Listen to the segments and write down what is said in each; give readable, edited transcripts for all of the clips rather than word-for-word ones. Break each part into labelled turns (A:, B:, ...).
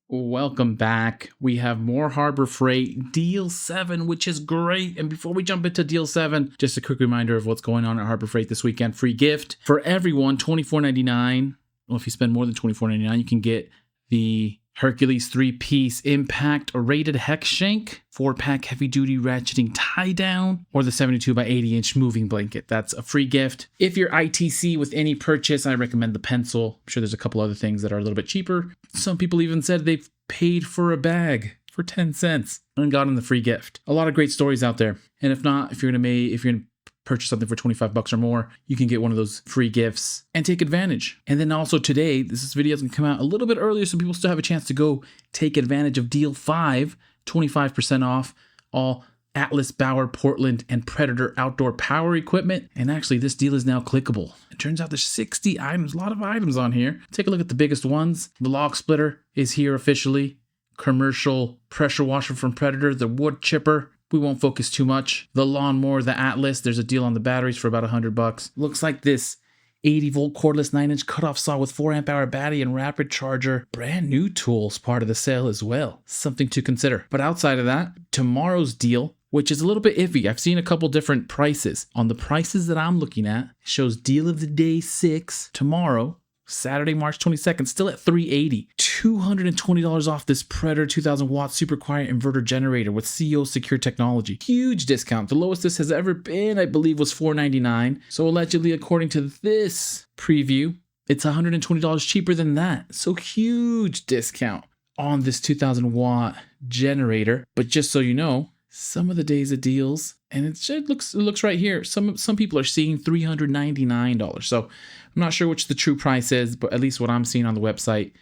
A: Welcome back. We have more Harbor Freight Deal 7, which is great. And before we jump into Deal 7, just a quick reminder of what's going on at Harbor Freight this weekend. Free gift for everyone, $24.99. Well, if you spend more than $24.99, you can get the Hercules 3-piece impact rated hex shank, 4-pack heavy-duty ratcheting tie-down, or the 72 by 80-inch moving blanket. That's a free gift. If you're ITC with any purchase, I recommend the pencil. I'm sure there's a couple other things that are a little bit cheaper. Some people even said they've paid for a bag for 10 cents and gotten the free gift. A lot of great stories out there. And if not, if you're gonna purchase something for $25 or more, you can get one of those free gifts and take advantage. And then also today, this video is gonna come out a little bit earlier so people still have a chance to go take advantage of Deal 5, 25% off all Atlas, Bauer, Portland, and Predator outdoor power equipment. And actually, this deal is now clickable. It turns out there's 60 items, a lot of items on here. Take a look at the biggest ones. The log splitter is here officially. Commercial pressure washer from Predator, the wood chipper. We won't focus too much. The lawnmower, the Atlas, there's a deal on the batteries for about $100. Looks like this 80-volt cordless 9-inch cutoff saw with 4-amp-hour battery and rapid charger. Brand new tools part of the sale as well. Something to consider. But outside of that, tomorrow's deal, which is a little bit iffy. I've seen a couple different prices. On the prices that I'm looking at, it shows Deal of the Day 6 tomorrow, Saturday, March 22nd, still at $380. $220 off this Predator 2000 watt super quiet inverter generator with CO secure technology. Huge discount. The lowest this has ever been, I believe, was $499. So allegedly, according to this preview, it's $120 cheaper than that. So huge discount on this 2000 watt generator. But just so you know, some of the days of deals, and it looks right here. Some people are seeing $399. So I'm not sure which the true price is, but at least what I'm seeing on the website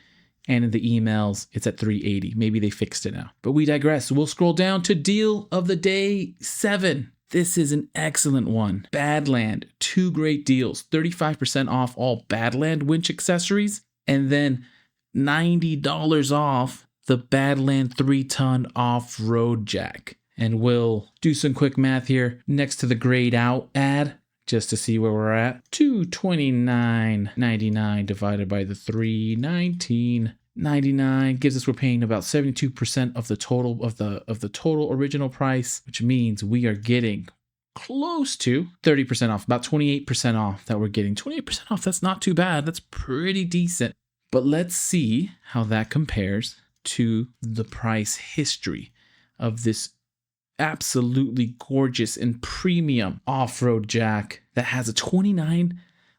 A: and in the emails, it's at $380. Maybe they fixed it now. But we digress. We'll scroll down to Deal of the Day 7. This is an excellent one. Badland, 2 great deals. 35% off all Badland winch accessories, and then $90 off the Badland 3-ton off-road jack. And we'll do some quick math here next to the grayed out ad just to see where we're at. $229.99 divided by the $319.99 gives us we're paying about 72% of the total of the total original price, which means we are getting close to 30% off, about 28% off that we're getting. 28% off, that's not too bad. That's pretty decent. But let's see how that compares to the price history of this absolutely gorgeous and premium off-road jack that has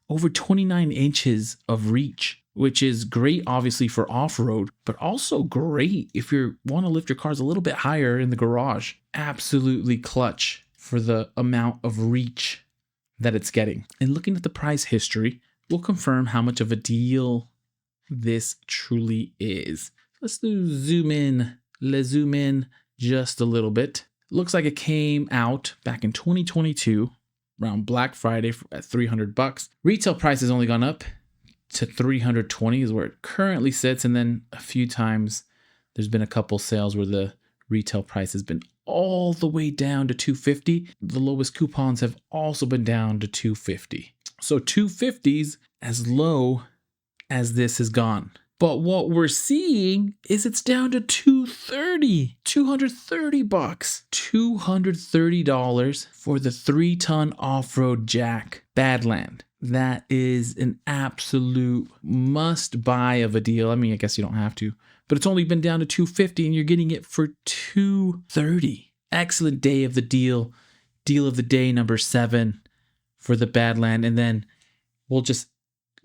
A: over 29 inches of reach, which is great obviously for off-road, but also great if you want to lift your cars a little bit higher in the garage. Absolutely clutch for the amount of reach that it's getting. And looking at the price history, we'll confirm how much of a deal this truly is. Let's zoom in just a little bit. Looks like it came out back in 2022 around Black Friday at $300. Retail price has only gone up to $320 is where it currently sits. And then a few times there's been a couple sales where the retail price has been all the way down to $250. The lowest coupons have also been down to $250. So $250's as low as this has gone. But what we're seeing is it's down to $230. $230 for the 3-ton off-road jack Badland. That is an absolute must-buy of a deal. I mean, I guess you don't have to, but it's only been down to $250 and you're getting it for $230. Excellent day of the deal. Deal of the day number 7 for the Badland. And then we'll just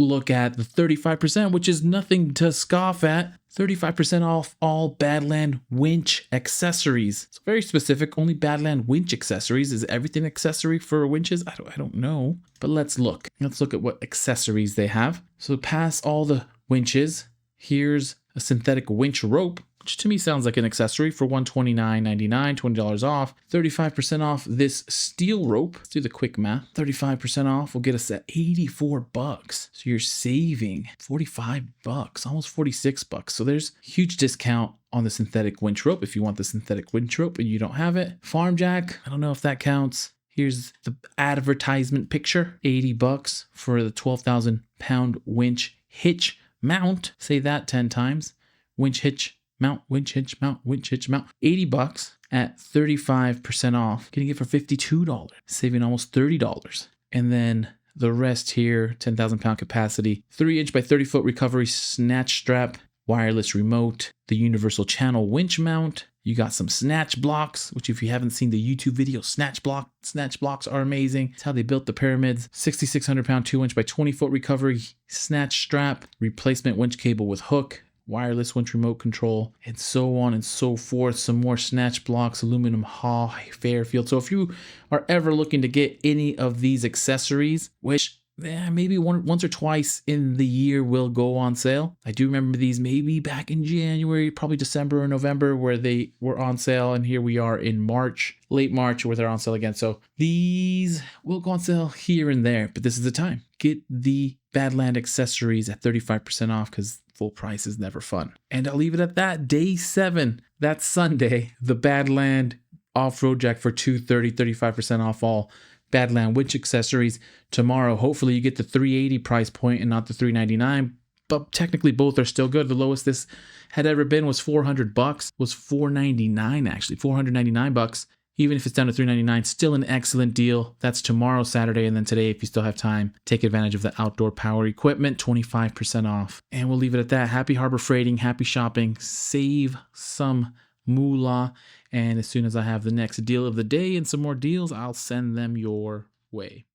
A: look at the 35%, which is nothing to scoff at. 35% off all Badland winch accessories. It's very specific. Only Badland winch accessories. Is everything accessory for winches? I don't know. But let's look. Let's look at what accessories they have. So past all the winches, here's a synthetic winch rope, which to me sounds like an accessory for $129.99, $20 off. 35% off this steel rope. Let's do the quick math. 35% off will get us at $84. So you're saving $45, almost $46. So there's huge discount on the synthetic winch rope if you want the synthetic winch rope and you don't have it. Farm jack, I don't know if that counts. Here's the advertisement picture. $80 for the 12,000 pound winch hitch mount. Say that 10 times. Winch hitch mount, winch hitch, mount, winch hitch, mount. $80 at 35% off. Getting it for $52, saving almost $30. And then the rest here, 10,000 pound capacity, 3-inch by 30-foot recovery snatch strap, wireless remote, the universal channel winch mount. You got some snatch blocks, which if you haven't seen the YouTube video, snatch blocks are amazing. It's how they built the pyramids. 6,600 pound 2-inch by 20-foot recovery snatch strap, replacement winch cable with hook, wireless winch remote control, and so on and so forth. Some more snatch blocks, aluminum hull, Fairfield. So if you are ever looking to get any of these accessories, which maybe once or twice in the year will go on sale. I do remember these maybe back in January, probably December or November, where they were on sale. And here we are in March, late March, where they're on sale again. So these will go on sale here and there, but this is the time. Get the Badland accessories at 35% off because full price is never fun. And I'll leave it at that. Day 7, that's Sunday, the Badland off-road jack for $230, 35% off all Badland winch accessories. Tomorrow, hopefully you get the $380 price point and not the $399, but technically both are still good. The lowest this had ever been was $400, was $499 actually, $499. Even if it's down to $399, still an excellent deal. That's tomorrow, Saturday, and then today, if you still have time, take advantage of the outdoor power equipment, 25% off. And we'll leave it at that. Happy Harbor Freighting, happy shopping, save some moolah. And as soon as I have the next deal of the day and some more deals, I'll send them your way.